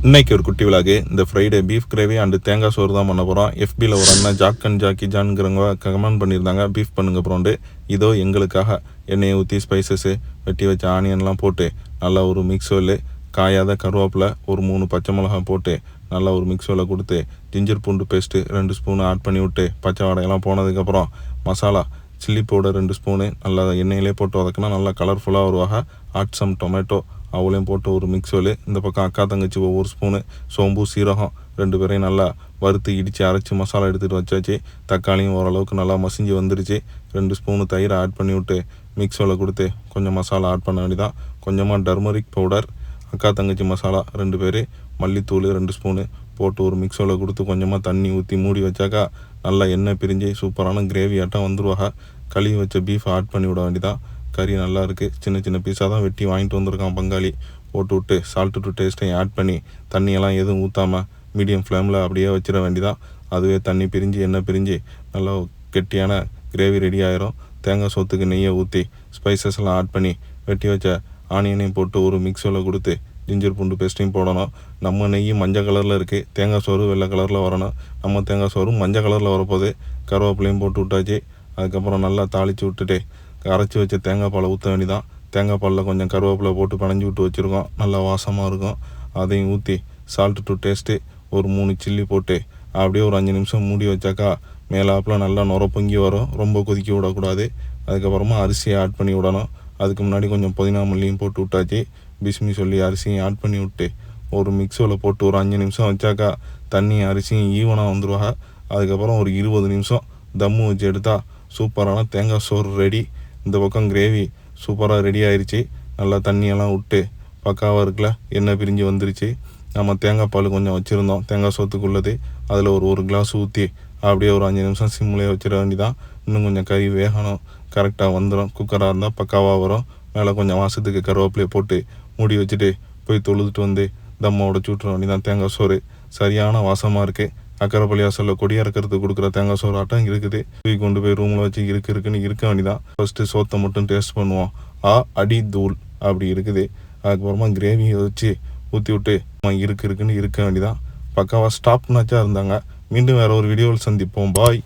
இன்னைக்கு ஒரு குட்டி விழாக்கு இந்த ஃப்ரைடே பீஃப் கிரேவி அண்டு தேங்காய் சோறு தான் பண்ண போகிறோம். எஃபியில் ஒரு அண்ணன் ஜாக்கி ஜான்ங்கிறவங்க கமெண்ட் பண்ணியிருந்தாங்க பீஃப் பண்ணுங்க ப்ரோண்டு. இதோ எங்களுக்காக எண்ணெயை ஊற்றி ஸ்பைசஸ்ஸு வெட்டி வச்ச ஆனியன்லாம் போட்டு நல்லா ஒரு மிக்ஸோவில் காயாத கருவேப்பிலை ஒரு 3 பச்சை மிளகாய் போட்டு நல்லா ஒரு மிக்ஸோவில் கொடுத்து ஜிஞ்சர் பூண்டு பேஸ்ட்டு 2 ஸ்பூன் ஆட் பண்ணி விட்டு பச்சை வடையெல்லாம் போனதுக்கப்புறம் மசாலா சில்லி பவுடர் 2 ஸ்பூனு நல்லா எண்ணெயிலே போட்டு வதக்கினா நல்லா கலர்ஃபுல்லாக வருவாக. ஆட் சம் டொமேட்டோ அவளையும் போட்டு ஒரு மிக்ஸோல் இந்த பக்கம் அக்கா தங்கச்சி ஒவ்வொரு ஸ்பூனு சோம்பு சீரகம் 2 பேரையும் நல்லா வறுத்து இடித்து அரைச்சி மசாலா எடுத்துகிட்டு வச்சாச்சு. தக்காளியும் ஓரளவுக்கு நல்லா மசிஞ்சு வந்துருச்சு. 2 ஸ்பூனு தயிரை ஆட் பண்ணி விட்டு மிக்ஸோவில் கொடுத்து கொஞ்சம் மசாலா ஆட் பண்ண வேண்டியதான். கொஞ்சமாக டர்மரிக் பவுடர் அக்கா தங்கச்சி மசாலா 2 பேர் மல்லித்தூள் 2 ஸ்பூனு போட்டு ஒரு மிக்ஸோவில் கொடுத்து கொஞ்சமாக தண்ணி ஊற்றி மூடி வச்சாக்கா நல்லா எண்ணெய் பிரிஞ்சு சூப்பரான கிரேவி ஆட்டம் வந்துருவாங்க. கழுவி வச்ச பீஃப் ஆட் பண்ணி விட வேண்டியதான். கறி நல்லா இருக்குது. சின்ன சின்ன பீஸாக தான் வெட்டி வாங்கிட்டு வந்திருக்கான் பங்காளி. போட்டு விட்டு சால்ட்டு டு டேஸ்ட்டையும் ஆட் பண்ணி தண்ணியெல்லாம் எதுவும் ஊற்றாமல் மீடியம் ஃப்ளேமில் அப்படியே வச்சிட வேண்டியதான். அதுவே தண்ணி பிரிஞ்சு எண்ணெய் பிரிஞ்சு நல்லா கெட்டியான கிரேவி ரெடி ஆயிரும். தேங்காய் சோத்துக்கு நெய்யை ஊற்றி ஸ்பைசஸ் எல்லாம் ஆட் பண்ணி வெட்டி வச்ச ஆனியனையும் போட்டு ஒரு மிக்ஸில் கொடுத்து ஜிஞ்சர் பூண்டு பேஸ்ட்டையும் போடணும். நம்ம நெய் மஞ்சள் கலரில் இருக்குது, தேங்காய் சோறு வெள்ளை கலரில் வரணும். நம்ம தேங்காய் சோறு மஞ்சள் கலரில் வரப்போகுது. கருவேப்பிலையும் போட்டு விட்டாச்சு. அதுக்கப்புறம் நல்லா தாளித்து விட்டுட்டு அரைச்சி வச்ச தேங்காய் பாலை ஊற்ற வேண்டியதான். தேங்காய் பாலில் கொஞ்சம் கருவேப்பிலை போட்டு பனைஞ்சி விட்டு வச்சுருக்கோம். நல்லா வாசமாக இருக்கும். அதையும் ஊற்றி சால்ட்டு டு டேஸ்ட்டு ஒரு 3 சில்லி போட்டு அப்படியே ஒரு 5 நிமிஷம் மூடி வச்சாக்கா மேலாப்பில் நல்லா நுர பொங்கி வரும். ரொம்ப கொதிக்க விடக்கூடாது. அதுக்கப்புறமா அரிசியை ஆட் பண்ணி விடணும். அதுக்கு முன்னாடி கொஞ்சம் புதினா மல்லியும் போட்டு விட்டாச்சு. பிஸ்மி சொல்லி அரிசியும் ஆட் பண்ணி விட்டு ஒரு மிக்ஸில் போட்டு ஒரு 5 நிமிஷம் வச்சாக்கா தண்ணி அரிசியும் ஈவனாக வந்துடுவாங்க. அதுக்கப்புறம் ஒரு 20 நிமிஷம் தம்மு வச்சு எடுத்தால் சூப்பரான தேங்காய் சோறு ரெடி. இந்த பக்கம் கிரேவி சூப்பராக ரெடி ஆயிடுச்சு. நல்லா தண்ணியெல்லாம் விட்டு பக்காவாக இருக்குல்ல, எண்ணெய் பிரிஞ்சு வந்துருச்சு. நம்ம தேங்காய் பால் கொஞ்சம் வச்சுருந்தோம் தேங்காய் சோத்துக்குள்ளது. அதில் ஒரு கிளாஸ் ஊற்றி அப்படியே ஒரு 5 நிமிஷம் சிம்லேயே வச்சிட வேண்டியதான். இன்னும் கொஞ்சம் கறி வேகணும். கரெக்டாக வந்துடும். குக்கராக இருந்தால் பக்காவாக வரும். மேலே கொஞ்சம் வாசத்துக்கு கருவேப்பிலையை போட்டு மூடி வச்சுட்டு போய் தொழுதுட்டு வந்து தம்மோட சுட்டுற வேண்டியதான். தேங்காய் சோறு சரியான வாசமாக இருக்குது. அக்கரைப்பள்ளி வாசலில் கொடியாக இருக்கிறதுக்கு கொடுக்குற தேங்காய் சோறு ஆட்டம் இருக்குது. தூக்கி கொண்டு போய் ரூமில் வச்சு இருக்குன்னு இருக்க வேண்டியதான். ஃபஸ்ட்டு சோத்தை மட்டும் டேஸ்ட் பண்ணுவோம். அடி தூள் அப்படி இருக்குது. அதுக்கப்புறமா கிரேவியை வச்சு ஊற்றி விட்டு இருக்குன்னு இருக்க வேண்டியதான். பக்காவாக ஸ்டாப்னாச்சா இருந்தாங்க. மீண்டும் வேறு ஒரு வீடியோவில் சந்திப்போம். பாய்.